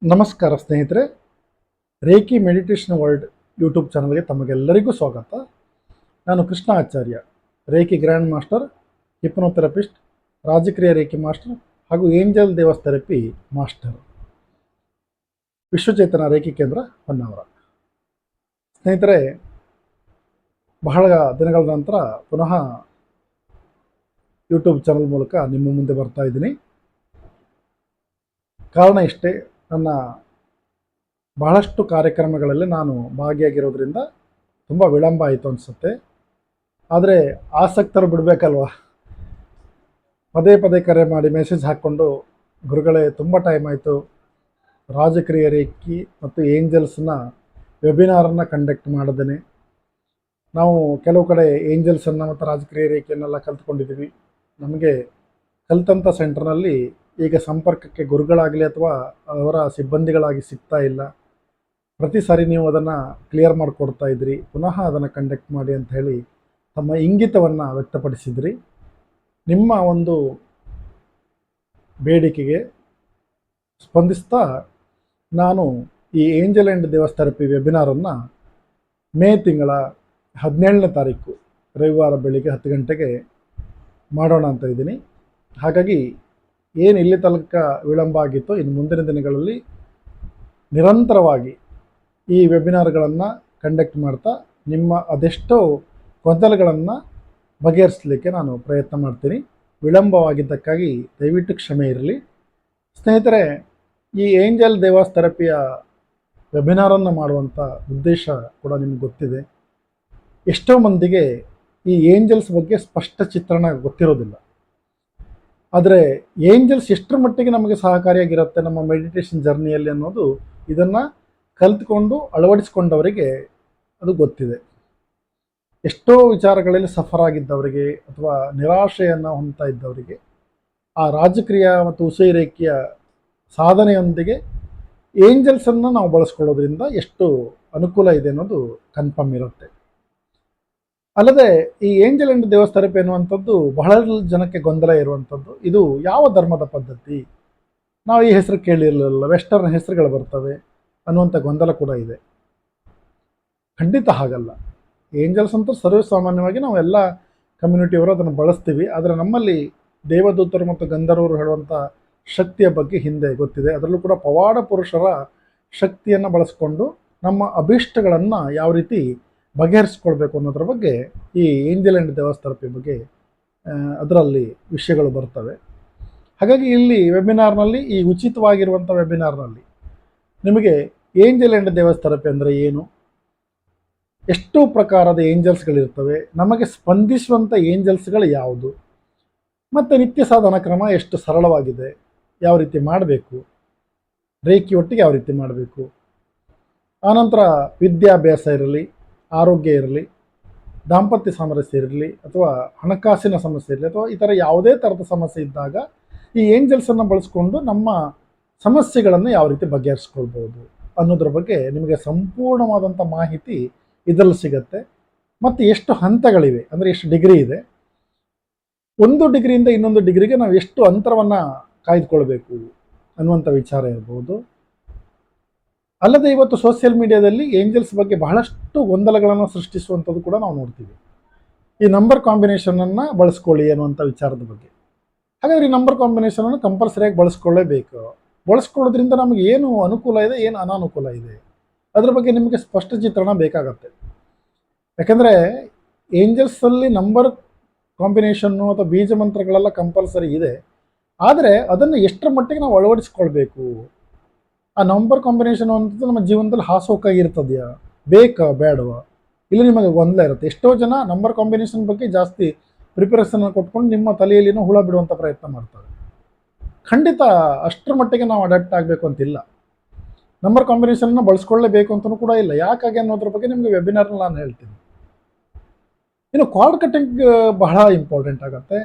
ನಮಸ್ಕಾರ ಸ್ನೇಹಿತರೆ, reiki meditation world YouTube ಚಾನಲ್ಗೆ ತಮಗೆಲ್ಲರಿಗೂ ಸ್ವಾಗತ. ನಾನು Krishna Acharya, reiki grand master, hypnotherapist, Rajakriya reiki master ಹಾಗೂ angel Devas therapy master, Vishwachetana reiki ಕೇಂದ್ರ ಹೊನ್ನಾವರ. ಸ್ನೇಹಿತರೆ, ಬಹಳ ದಿನಗಳ ನಂತರ ಪುನಃ ಯೂಟ್ಯೂಬ್ ಚಾನಲ್ ಮೂಲಕ ನಿಮ್ಮ ಮುಂದೆ ಬರ್ತಾ ಇದ್ದೀನಿ. ಕಾರಣ ಇಷ್ಟೇ, ನನ್ನ ಬಹಳಷ್ಟು ಕಾರ್ಯಕ್ರಮಗಳಲ್ಲಿ ನಾನು ಭಾಗಿಯಾಗಿರೋದ್ರಿಂದ ತುಂಬ ವಿಳಂಬ ಆಯಿತು ಅನಿಸುತ್ತೆ. ಆದರೆ ಆಸಕ್ತರು ಬಿಡಬೇಕಲ್ವ, ಪದೇ ಪದೇ ಕರೆ ಮಾಡಿ ಮೆಸೇಜ್ ಹಾಕ್ಕೊಂಡು, ಗುರುಗಳೇ ತುಂಬ ಟೈಮ್ ಆಯಿತು, ರಾಜಕ್ರಿಯ ರೇಖಿ ಮತ್ತು ಏಂಜಲ್ಸ್ನ ವೆಬಿನಾರನ್ನು ಕಂಡಕ್ಟ್ ಮಾಡಿದ್ದೇನೆ. ನಾವು ಕೆಲವು ಕಡೆ ಏಂಜಲ್ಸನ್ನು ಮತ್ತು ರಾಜಕ್ರಿಯ ರೇಖಿಯನ್ನೆಲ್ಲ ಕಲ್ತ್ಕೊಂಡಿದ್ದೀವಿ. ನಮಗೆ ಕಲ್ತಂಥ ಸೆಂಟರ್ನಲ್ಲಿ ಈಗ ಸಂಪರ್ಕಕ್ಕೆ ಗುರುಗಳಾಗಲಿ ಅಥವಾ ಅವರ ಸಿಬ್ಬಂದಿಗಳಾಗಿ ಸಿಗ್ತಾ ಇಲ್ಲ. ಪ್ರತಿ ಸಾರಿ ನೀವು ಅದನ್ನು ಕ್ಲಿಯರ್ ಮಾಡಿಕೊಡ್ತಾ ಇದ್ರಿ, ಪುನಃ ಅದನ್ನು ಕಂಡಕ್ಟ್ ಮಾಡಿ ಅಂತ ಹೇಳಿ ತಮ್ಮ ಇಂಗಿತವನ್ನು ವ್ಯಕ್ತಪಡಿಸಿದ್ರಿ. ನಿಮ್ಮ ಒಂದು ಬೇಡಿಕೆಗೆ ಸ್ಪಂದಿಸ್ತಾ ನಾನು ಈ ಏಂಜಲ್ ಆ್ಯಂಡ್ ದೇವಸ್ ಥೆರಪಿ ವೆಬಿನಾರನ್ನು ಮೇ ತಿಂಗಳ 17ನೇ ತಾರೀಕು ರವಿವಾರ ಬೆಳಿಗ್ಗೆ 10 ಗಂಟೆಗೆ ಮಾಡೋಣ ಅಂತ ಇದ್ದೀನಿ. ಹಾಗಾಗಿ ಏನು ಇಲ್ಲಿ ತನಕ ವಿಳಂಬ ಆಗಿತ್ತು, ಇನ್ನು ಮುಂದಿನ ದಿನಗಳಲ್ಲಿ ನಿರಂತರವಾಗಿ ಈ ವೆಬಿನಾರ್ಗಳನ್ನು ಕಂಡಕ್ಟ್ ಮಾಡ್ತಾ ನಿಮ್ಮ ಅದೆಷ್ಟೋ ಗೊಂದಲಗಳನ್ನು ಬಗೆಹರಿಸಲಿಕ್ಕೆ ನಾನು ಪ್ರಯತ್ನ ಮಾಡ್ತೀನಿ. ವಿಳಂಬವಾಗಿದ್ದಕ್ಕಾಗಿ ದಯವಿಟ್ಟು ಕ್ಷಮೆ ಇರಲಿ. ಸ್ನೇಹಿತರೆ, ಈ ಏಂಜಲ್ ದೇವಾಸ್ ಥೆರಪಿಯ ವೆಬಿನಾರನ್ನು ಮಾಡುವಂಥ ಉದ್ದೇಶ ಕೂಡ ನಿಮಗೆ ಗೊತ್ತಿದೆ. ಎಷ್ಟೋ ಮಂದಿಗೆ ಈ ಏಂಜಲ್ಸ್ ಬಗ್ಗೆ ಸ್ಪಷ್ಟ ಚಿತ್ರಣ ಗೊತ್ತಿರೋದಿಲ್ಲ. ಆದರೆ ಏಂಜಲ್ಸ್ ಎಷ್ಟರ ಮಟ್ಟಿಗೆ ನಮಗೆ ಸಹಕಾರಿಯಾಗಿರುತ್ತೆ ನಮ್ಮ ಮೆಡಿಟೇಷನ್ ಜರ್ನಿಯಲ್ಲಿ ಅನ್ನೋದು ಇದನ್ನು ಕಲಿತ್ಕೊಂಡು ಅಳವಡಿಸ್ಕೊಂಡವರಿಗೆ ಅದು ಗೊತ್ತಿದೆ. ಎಷ್ಟೋ ವಿಚಾರಗಳಲ್ಲಿ ಸಫರ್ ಆಗಿದ್ದವರಿಗೆ ಅಥವಾ ನಿರಾಶೆಯನ್ನು ಹೊಂದ್ತಾ ಇದ್ದವರಿಗೆ ಆ ರಾಜಕ್ರಿಯ ಮತ್ತು ಉಸೈ ರೇಖೆಯ ಸಾಧನೆಯೊಂದಿಗೆ ಏಂಜಲ್ಸನ್ನು ನಾವು ಬಳಸ್ಕೊಳ್ಳೋದ್ರಿಂದ ಎಷ್ಟು ಅನುಕೂಲ ಇದೆ ಅನ್ನೋದು ಕನ್ಫರ್ಮ್ ಇರುತ್ತೆ. ಅಲ್ಲದೆ ಈ ಏಂಜಲ್ ಆ್ಯಂಡ್ ದೇವಸ್ ಥೆರಪಿ ಅನ್ನುವಂಥದ್ದು ಬಹಳ ಜನಕ್ಕೆ ಗೊಂದಲ ಇರುವಂಥದ್ದು. ಇದು ಯಾವ ಧರ್ಮದ ಪದ್ಧತಿ, ನಾವು ಈ ಹೆಸರು ಕೇಳಿರಲಿಲ್ಲ, ವೆಸ್ಟರ್ನ್ ಹೆಸರುಗಳು ಬರ್ತವೆ ಅನ್ನುವಂಥ ಗೊಂದಲ ಕೂಡ ಇದೆ. ಖಂಡಿತ ಹಾಗಲ್ಲ. ಏಂಜಲ್ಸ್ ಅಂತ ಸರ್ವಸಾಮಾನ್ಯವಾಗಿ ನಾವು ಎಲ್ಲ ಕಮ್ಯುನಿಟಿಯವರು ಅದನ್ನು ಬಳಸ್ತೀವಿ. ಆದರೆ ನಮ್ಮಲ್ಲಿ ದೇವದೂತರು ಮತ್ತು ಗಂಧರ್ವರು ಹೇಳುವಂಥ ಶಕ್ತಿಯ ಬಗ್ಗೆ ಹಿಂದೆ ಗೊತ್ತಿದೆ. ಅದರಲ್ಲೂ ಕೂಡ ಪವಾಡ ಪುರುಷರ ಶಕ್ತಿಯನ್ನು ಬಳಸ್ಕೊಂಡು ನಮ್ಮ ಅಭೀಷ್ಟಗಳನ್ನು ಯಾವ ರೀತಿ ಬಗೆಹರಿಸ್ಕೊಳ್ಬೇಕು ಅನ್ನೋದ್ರ ಬಗ್ಗೆ ಈ ಏಂಜಲ್ ಆ್ಯಂಡ್ ದೇವಸ್ ಥೆರಪಿ ಬಗ್ಗೆ ಅದರಲ್ಲಿ ವಿಷಯಗಳು ಬರ್ತವೆ. ಹಾಗಾಗಿ ಇಲ್ಲಿ ವೆಬಿನಾರ್ನಲ್ಲಿ, ಈ ಉಚಿತವಾಗಿರುವಂಥ ವೆಬಿನಾರ್ನಲ್ಲಿ ನಿಮಗೆ ಏಂಜಲ್ ಆ್ಯಂಡ್ ದೇವಸ್ ಥೆರಪಿ ಅಂದರೆ ಏನು, ಎಷ್ಟು ಪ್ರಕಾರದ ಏಂಜಲ್ಸ್ಗಳಿರ್ತವೆ, ನಮಗೆ ಸ್ಪಂದಿಸುವಂಥ ಏಂಜಲ್ಸ್ಗಳು ಯಾವುದು, ಮತ್ತು ನಿತ್ಯ ಸಾಧನ ಕ್ರಮ ಎಷ್ಟು ಸರಳವಾಗಿದೆ, ಯಾವ ರೀತಿ ಮಾಡಬೇಕು, ರೇಖಿ ಒಟ್ಟಿಗೆ ಯಾವ ರೀತಿ ಮಾಡಬೇಕು, ಆನಂತರ ವಿದ್ಯಾಭ್ಯಾಸ ಇರಲಿ, ಆರೋಗ್ಯ ಇರಲಿ, ದಾಂಪತ್ಯ ಸಾಮರಸ್ಯ ಇರಲಿ, ಅಥವಾ ಹಣಕಾಸಿನ ಸಮಸ್ಯೆ ಇರಲಿ, ಅಥವಾ ಈ ಥರ ಯಾವುದೇ ಥರದ ಸಮಸ್ಯೆ ಇದ್ದಾಗ ಈ ಏಂಜಲ್ಸನ್ನು ಬಳಸ್ಕೊಂಡು ನಮ್ಮ ಸಮಸ್ಯೆಗಳನ್ನು ಯಾವ ರೀತಿ ಬಗೆಹರಿಸ್ಕೊಳ್ಬೋದು ಅನ್ನೋದ್ರ ಬಗ್ಗೆ ನಿಮಗೆ ಸಂಪೂರ್ಣವಾದಂಥ ಮಾಹಿತಿ ಇದರಲ್ಲಿ ಸಿಗುತ್ತೆ. ಮತ್ತು ಎಷ್ಟು ಹಂತಗಳಿವೆ, ಅಂದರೆ ಎಷ್ಟು ಡಿಗ್ರಿ ಇದೆ, ಒಂದು ಡಿಗ್ರಿಯಿಂದ ಇನ್ನೊಂದು ಡಿಗ್ರಿಗೆ ನಾವು ಎಷ್ಟು ಅಂತರವನ್ನು ಕಾಯ್ದುಕೊಳ್ಬೇಕು ಅನ್ನುವಂಥ ವಿಚಾರ ಇರ್ಬೋದು. ಅಲ್ಲದೆ ಇವತ್ತು ಸೋಷಿಯಲ್ ಮೀಡಿಯಾದಲ್ಲಿ ಏಂಜಲ್ಸ್ ಬಗ್ಗೆ ಬಹಳಷ್ಟು ಗೊಂದಲಗಳನ್ನು ಸೃಷ್ಟಿಸುವಂಥದ್ದು ಕೂಡ ನಾವು ನೋಡ್ತೀವಿ. ಈ ನಂಬರ್ ಕಾಂಬಿನೇಷನನ್ನು ಬಳಸ್ಕೊಳ್ಳಿ ಅನ್ನುವಂಥ ವಿಚಾರದ ಬಗ್ಗೆ. ಹಾಗಾದರೆ ಈ ನಂಬರ್ ಕಾಂಬಿನೇಷನನ್ನು ಕಂಪಲ್ಸರಿಯಾಗಿ ಬಳಸ್ಕೊಳ್ಳೇಬೇಕು. ಬಳಸ್ಕೊಳ್ಳೋದ್ರಿಂದ ನಮಗೆ ಏನು ಅನುಕೂಲ ಇದೆ, ಏನು ಅನಾನುಕೂಲ ಇದೆ, ಅದ್ರ ಬಗ್ಗೆ ನಿಮಗೆ ಸ್ಪಷ್ಟ ಚಿತ್ರಣ ಬೇಕಾಗತ್ತೆ. ಯಾಕೆಂದರೆ ಏಂಜಲ್ಸಲ್ಲಿ ನಂಬರ್ ಕಾಂಬಿನೇಷನ್ನು ಅಥವಾ ಬೀಜ ಮಂತ್ರಗಳೆಲ್ಲ ಕಂಪಲ್ಸರಿ ಇದೆ. ಆದರೆ ಅದನ್ನು ಎಷ್ಟರ ಮಟ್ಟಿಗೆ ನಾವು ಅಳವಡಿಸ್ಕೊಳ್ಬೇಕು, ಆ ನಂಬರ್ ಕಾಂಬಿನೇಷನ್ ಅಂತದ್ದು ನಮ್ಮ ಜೀವನದಲ್ಲಿ ಹಾಸೋಕಾಗಿರ್ತದೆಯಾ, ಬೇಕಾ ಬೇಡವಾ, ಇಲ್ಲಿ ನಿಮಗೆ ಗೊಂದಲ ಇರುತ್ತೆ. ಎಷ್ಟೋ ಜನ ನಂಬರ್ ಕಾಂಬಿನೇಷನ್ ಬಗ್ಗೆ ಜಾಸ್ತಿ ಪ್ರಿಪರೇಷನ್ ಕೊಟ್ಕೊಂಡು ನಿಮ್ಮ ತಲೆಯಲ್ಲಿನೂ ಹುಳ ಬಿಡುವಂಥ ಪ್ರಯತ್ನ ಮಾಡ್ತಾರೆ. ಖಂಡಿತ ಅಷ್ಟರ ಮಟ್ಟಿಗೆ ನಾವು ಅಡಾಪ್ಟ್ ಆಗಬೇಕು ಅಂತಿಲ್ಲ. ನಂಬರ್ ಕಾಂಬಿನೇಷನ್ನ ಬಳಸ್ಕೊಳ್ಳೇಬೇಕು ಅಂತಲೂ ಕೂಡ ಇಲ್ಲ. ಯಾಕಾಗಿ ಅನ್ನೋದ್ರ ಬಗ್ಗೆ ನಿಮಗೆ ವೆಬಿನಾರ್ನಲ್ಲಿ ನಾನು ಹೇಳ್ತೀನಿ. ಇನ್ನು ಕಾರ್ಡ್ ಕಟ್ಟಿಂಗ್ ಬಹಳ ಇಂಪಾರ್ಟೆಂಟ್ ಆಗುತ್ತೆ.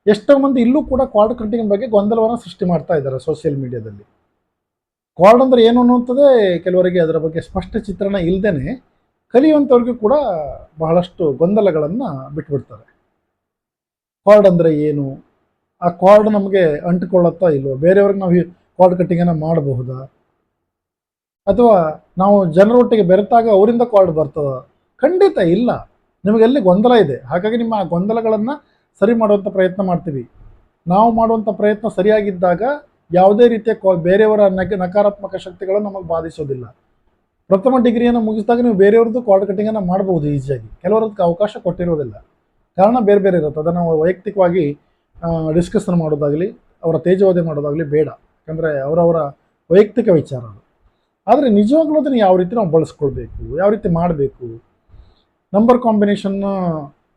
ಎಷ್ಟೋ ಮಂದಿ ಇಲ್ಲೂ ಕೂಡ ಕಾರ್ಡ್ ಕಟ್ಟಿಂಗ್ ಬಗ್ಗೆ ಗೊಂದಲವನ್ನು ಸೃಷ್ಟಿ ಮಾಡ್ತಾ ಇದ್ದಾರೆ ಸೋಷಿಯಲ್ ಮೀಡಿಯಾದಲ್ಲಿ. ಕಾರ್ಡ್ ಅಂದರೆ ಏನು ಅನ್ನುವಂಥದ್ದೇ ಕೆಲವರಿಗೆ ಅದರ ಬಗ್ಗೆ ಸ್ಪಷ್ಟ ಚಿತ್ರಣ ಇಲ್ಲದೇ ಕಲಿಯುವಂಥವ್ರಿಗೂ ಕೂಡ ಬಹಳಷ್ಟು ಗೊಂದಲಗಳನ್ನು ಬಿಟ್ಬಿಡ್ತಾರೆ. ಕಾರ್ಡ್ ಅಂದರೆ ಏನು, ಆ ಕಾರ್ಡ್ ನಮಗೆ ಅಂಟಿಕೊಳ್ಳುತ್ತಾ ಇಲ್ವೋ, ಬೇರೆಯವ್ರಿಗೆ ನಾವು ಕಾರ್ಡ್ ಕಟ್ಟಿಂಗನ್ನು ಮಾಡಬಹುದಾ, ಅಥವಾ ನಾವು ಜನರೊಟ್ಟಿಗೆ ಬೆರೆತಾಗ ಅವರಿಂದ ಕಾಲ್ ಬರ್ತದ? ಖಂಡಿತ ಇಲ್ಲ. ನಿಮಗೆಲ್ಲಿ ಗೊಂದಲ ಇದೆ. ಹಾಗಾಗಿ ನಿಮ್ಮ ಆ ಗೊಂದಲಗಳನ್ನು ಸರಿ ಮಾಡುವಂಥ ಪ್ರಯತ್ನ ಮಾಡ್ತೀವಿ. ನಾವು ಮಾಡುವಂಥ ಪ್ರಯತ್ನ ಸರಿಯಾಗಿದ್ದಾಗ ಯಾವುದೇ ರೀತಿಯ ಬೇರೆಯವರ ನಕಾರಾತ್ಮಕ ಶಕ್ತಿಗಳು ನಮಗೆ ಬಾಧಿಸೋದಿಲ್ಲ. ಪ್ರಥಮ ಡಿಗ್ರಿಯನ್ನು ಮುಗಿಸಿದಾಗ ನೀವು ಬೇರೆಯವ್ರದ್ದು ಕಾರ್ಡ್ ಕಟ್ಟಿಂಗನ್ನು ಮಾಡ್ಬೋದು ಈಸಿಯಾಗಿ. ಕೆಲವರದಕ್ಕೆ ಅವಕಾಶ ಕೊಟ್ಟಿರೋದಿಲ್ಲ. ಕಾರಣ ಬೇರೆ ಬೇರೆ ಇರುತ್ತೆ. ಅದನ್ನು ವೈಯಕ್ತಿಕವಾಗಿ ಡಿಸ್ಕಷನ್ ಮಾಡೋದಾಗಲಿ, ಅವರ ತೇಜೋವಧೆ ಮಾಡೋದಾಗಲಿ ಬೇಡ. ಯಾಕಂದರೆ ಅವರವರ ವೈಯಕ್ತಿಕ ವಿಚಾರ ಅದು. ಆದರೆ ನಿಜವಾಗ್ಲೂ ಅದನ್ನು ಯಾವ ರೀತಿ ನಾವು ಬಳಸ್ಕೊಳ್ಬೇಕು, ಯಾವ ರೀತಿ ಮಾಡಬೇಕು, ನಂಬರ್ ಕಾಂಬಿನೇಷನ್ನು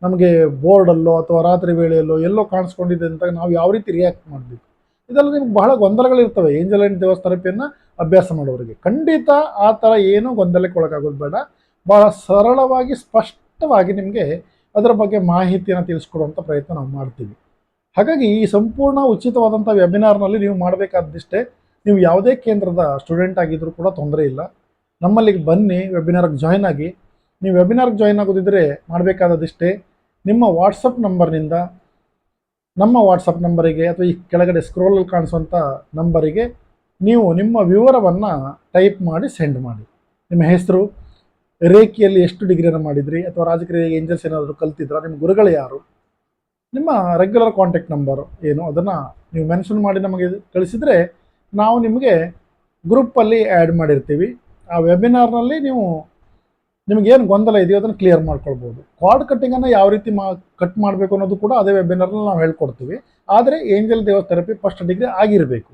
ನಮಗೆ ಬೋರ್ಡಲ್ಲೋ ಅಥವಾ ರಾತ್ರಿ ವೇಳೆಯಲ್ಲೋ ಎಲ್ಲೋ ಕಾಣಿಸ್ಕೊಂಡಿದೆ ಅಂತ ನಾವು ಯಾವ ರೀತಿ ರಿಯಾಕ್ಟ್ ಮಾಡಬೇಕು, ಇದೆಲ್ಲ ನಿಮ್ಗೆ ಬಹಳ ಗೊಂದಲಗಳಿರ್ತವೆ. ಏಂಜಲ್ ಆ್ಯಂಡ್ ದೇವಸ್ ಥೆರಪಿಯನ್ನು ಅಭ್ಯಾಸ ಮಾಡೋರಿಗೆ ಖಂಡಿತ ಆ ಥರ ಏನೂ ಗೊಂದಲಕ್ಕೆ ಒಳಗಾಗೋದು ಬೇಡ. ಭಾಳ ಸರಳವಾಗಿ ಸ್ಪಷ್ಟವಾಗಿ ನಿಮಗೆ ಅದರ ಬಗ್ಗೆ ಮಾಹಿತಿಯನ್ನು ತಿಳಿಸ್ಕೊಡುವಂಥ ಪ್ರಯತ್ನ ನಾವು ಮಾಡ್ತೀವಿ. ಹಾಗಾಗಿ ಈ ಸಂಪೂರ್ಣ ಉಚಿತವಾದಂಥ ವೆಬಿನಾರ್ನಲ್ಲಿ ನೀವು ಮಾಡಬೇಕಾದಷ್ಟೇ, ನೀವು ಯಾವುದೇ ಕೇಂದ್ರದ ಸ್ಟೂಡೆಂಟ್ ಆಗಿದ್ದರೂ ಕೂಡ ತೊಂದರೆ ಇಲ್ಲ, ನಮ್ಮಲ್ಲಿಗೆ ಬನ್ನಿ, ವೆಬಿನಾರ್ಗೆ ಜಾಯ್ನ್ ಆಗಿ. ನೀವು ವೆಬಿನಾರ್ಗೆ ಜಾಯ್ನ್ ಆಗೋದಿದ್ದರೆ ಮಾಡಬೇಕಾದದಿಷ್ಟೇ, ನಿಮ್ಮ ವಾಟ್ಸಪ್ ನಂಬರ್ನಿಂದ ನಮ್ಮ ವಾಟ್ಸಪ್ ನಂಬರಿಗೆ ಅಥವಾ ಈ ಕೆಳಗಡೆ ಸ್ಕ್ರೋಲಲ್ಲಿ ಕಾಣಿಸುವಂಥ ನಂಬರಿಗೆ ನೀವು ನಿಮ್ಮ ವಿವರವನ್ನು ಟೈಪ್ ಮಾಡಿ ಸೆಂಡ್ ಮಾಡಿ. ನಿಮ್ಮ ಹೆಸರು, ರೇಖಿಯಲ್ಲಿ ಎಷ್ಟು ಡಿಗ್ರಿಯನ್ನು ಮಾಡಿದ್ರಿ, ಅಥವಾ ರಾಜಕೀಯ ಏಂಜಲ್ಸ್ ಏನಾದರೂ ಕಲ್ತಿದ್ರಾ, ನಿಮ್ಮ ಗುರುಗಳು ಯಾರು, ನಿಮ್ಮ ರೆಗ್ಯುಲರ್ ಕಾಂಟ್ಯಾಕ್ಟ್ ನಂಬರ್ ಏನು, ಅದನ್ನು ನೀವು ಮೆನ್ಷನ್ ಮಾಡಿ ನಮಗೆ ಕಳಿಸಿದರೆ ನಾವು ನಿಮಗೆ ಗ್ರೂಪಲ್ಲಿ ಆ್ಯಡ್ ಮಾಡಿರ್ತೀವಿ. ಆ ವೆಬಿನಾರ್ನಲ್ಲಿ ನಿಮಗೇನು ಗೊಂದಲ ಇದೆಯೋ ಅದನ್ನು ಕ್ಲಿಯರ್ ಮಾಡ್ಕೊಳ್ಬೋದು. ಕಾರ್ಡ್ ಕಟ್ಟಿಂಗನ್ನು ಯಾವ ರೀತಿ ಕಟ್ ಮಾಡಬೇಕು ಅನ್ನೋದು ಕೂಡ ಅದೇ ವೆಬಿನಾರ್ನಲ್ಲಿ ನಾವು ಹೇಳ್ಕೊಡ್ತೀವಿ. ಆದರೆ angel Devas therapy first degree ಆಗಿರಬೇಕು.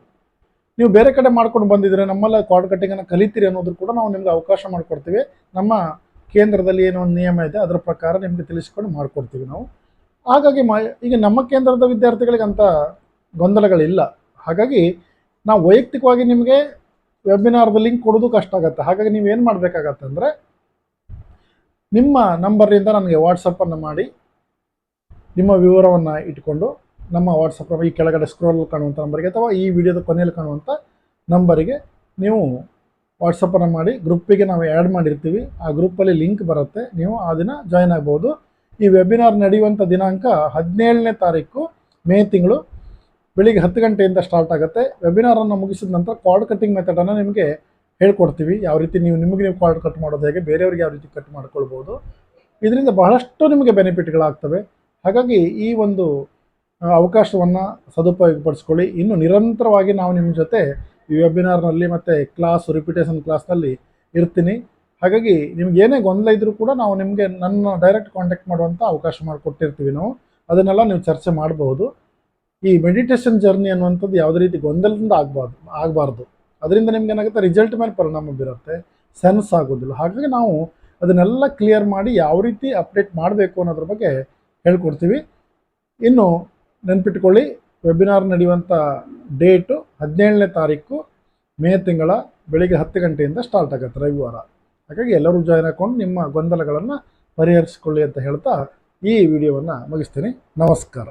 ನೀವು ಬೇರೆ ಕಡೆ ಮಾಡ್ಕೊಂಡು ಬಂದಿದ್ರೆ ನಮ್ಮಲ್ಲ ಕಾರ್ಡ್ ಕಟ್ಟಿಂಗನ್ನು ಕಲಿತೀರಿ ಅನ್ನೋದು ಕೂಡ ನಾವು ನಿಮ್ಗೆ ಅವಕಾಶ ಮಾಡಿಕೊಡ್ತೀವಿ. ನಮ್ಮ ಕೇಂದ್ರದಲ್ಲಿ ಏನೋ ಒಂದು ನಿಯಮ ಇದೆ, ಅದರ ಪ್ರಕಾರ ನಿಮಗೆ ತಿಳಿಸ್ಕೊಂಡು ಮಾಡಿಕೊಡ್ತೀವಿ ನಾವು. ಹಾಗಾಗಿ ಈಗ ನಮ್ಮ ಕೇಂದ್ರದ ವಿದ್ಯಾರ್ಥಿಗಳಿಗೆ ಅಂಥ ಗೊಂದಲಗಳಿಲ್ಲ. ಹಾಗಾಗಿ ನಾವು ವೈಯಕ್ತಿಕವಾಗಿ ನಿಮಗೆ ವೆಬಿನಾರ್ದ ಲಿಂಕ್ ಕೊಡೋದು ಕಷ್ಟ ಆಗುತ್ತೆ. ಹಾಗಾಗಿ ನೀವೇನು ಮಾಡಬೇಕಾಗತ್ತೆ ಅಂದರೆ, ನಿಮ್ಮ ನಂಬರಿಂದ ನನಗೆ ವಾಟ್ಸಪ್ಪನ್ನು ಮಾಡಿ ನಿಮ್ಮ ವಿವರವನ್ನು ಇಟ್ಕೊಂಡು ನಮ್ಮ ವಾಟ್ಸಪ್ ಈ ಕೆಳಗಡೆ ಸ್ಕ್ರೋಲ್ ಕಾಣುವಂಥ ನಂಬರಿಗೆ ಅಥವಾ ಈ ವಿಡಿಯೋದ ಕೊನೆಯಲ್ಲಿ ಕಾಣುವಂಥ ನಂಬರಿಗೆ ನೀವು ವಾಟ್ಸಪ್ಪನ್ನು ಮಾಡಿ ಗ್ರೂಪಿಗೆ ನಾವು ಆ್ಯಡ್ ಮಾಡಿರ್ತೀವಿ. ಆ ಗ್ರೂಪಲ್ಲಿ ಲಿಂಕ್ ಬರುತ್ತೆ, ನೀವು ಆ ದಿನ ಜಾಯ್ನ್ ಆಗ್ಬೋದು. ಈ ವೆಬಿನಾರ್ ನಡೆಯುವಂಥ ದಿನಾಂಕ 17ನೇ ತಾರೀಕು ಮೇ ತಿಂಗಳು ಬೆಳಿಗ್ಗೆ 10 ಗಂಟೆಯಿಂದ ಸ್ಟಾರ್ಟ್ ಆಗುತ್ತೆ. ವೆಬಿನಾರನ್ನು ಮುಗಿಸಿದ ನಂತರ ಕಾರ್ಡ್ ಕಟ್ಟಿಂಗ್ ಮೆಥಡನ್ನು ನಿಮಗೆ ಹೇಳ್ಕೊಡ್ತೀವಿ. ಯಾವ ರೀತಿ ನಿಮಗೆ ಕಾರ್ಡ್ ಕಟ್ ಮಾಡೋದು ಹೇಗೆ, ಬೇರೆಯವ್ರಿಗೆ ಯಾವ ರೀತಿ ಕಟ್ ಮಾಡ್ಕೊಳ್ಬೋದು. ಇದರಿಂದ ಬಹಳಷ್ಟು ನಿಮಗೆ ಬೆನಿಫಿಟ್ಗಳಾಗ್ತವೆ. ಹಾಗಾಗಿ ಈ ಒಂದು ಅವಕಾಶವನ್ನು ಸದುಪಯೋಗಪಡಿಸ್ಕೊಳ್ಳಿ. ಇನ್ನು ನಿರಂತರವಾಗಿ ನಾವು ನಿಮ್ಮ ಜೊತೆ ಈ ವೆಬಿನಾರ್ನಲ್ಲಿ ಮತ್ತು ರಿಪಿಟೇಷನ್ ಕ್ಲಾಸ್ನಲ್ಲಿ ಇರ್ತೀನಿ. ಹಾಗಾಗಿ ನಿಮ್ಗೆ ಏನೇ ಗೊಂದಲ ಇದ್ದರೂ ಕೂಡ ನಾವು ನಿಮಗೆ ನನ್ನ ಡೈರೆಕ್ಟ್ ಕಾಂಟ್ಯಾಕ್ಟ್ ಮಾಡುವಂಥ ಅವಕಾಶ ಮಾಡಿಕೊಟ್ಟಿರ್ತೀವಿ ನಾವು. ಅದನ್ನೆಲ್ಲ ನೀವು ಚರ್ಚೆ ಮಾಡಬಹುದು. ಈ ಮೆಡಿಟೇಷನ್ ಜರ್ನಿ ಅನ್ನುವಂಥದ್ದು ಯಾವುದೇ ರೀತಿ ಗೊಂದಲದಿಂದ ಆಗಬಾರ್ದು. ಅದರಿಂದ ನಿಮ್ಗೆ ಏನಾಗುತ್ತೆ, ರಿಸಲ್ಟ್ ಮೇಲೆ ಪರಿಣಾಮ ಬೀರುತ್ತೆ, ಸೆನ್ಸ್ ಆಗೋದಿಲ್ಲ. ಹಾಗಾಗಿ ನಾವು ಅದನ್ನೆಲ್ಲ ಕ್ಲಿಯರ್ ಮಾಡಿ ಯಾವ ರೀತಿ ಅಪ್ಡೇಟ್ ಮಾಡಬೇಕು ಅನ್ನೋದ್ರ ಬಗ್ಗೆ ಹೇಳ್ಕೊಡ್ತೀವಿ. ಇನ್ನು ನೆನ್ಪಿಟ್ಕೊಳ್ಳಿ, ವೆಬಿನಾರ್ ನಡೆಯುವಂಥ ಡೇಟು 17ನೇ ತಾರೀಕು ಮೇ ತಿಂಗಳ ಬೆಳಿಗ್ಗೆ 10 ಗಂಟೆಯಿಂದ ಸ್ಟಾರ್ಟ್ ಆಗುತ್ತೆ, ರವಿವಾರ. ಹಾಗಾಗಿ ಎಲ್ಲರೂ ಜಾಯ್ನ್ ಹಾಕ್ಕೊಂಡು ನಿಮ್ಮ ಗೊಂದಲಗಳನ್ನು ಪರಿಹರಿಸಿಕೊಳ್ಳಿ ಅಂತ ಹೇಳ್ತಾ ಈ ವಿಡಿಯೋವನ್ನು ಮುಗಿಸ್ತೀನಿ. ನಮಸ್ಕಾರ.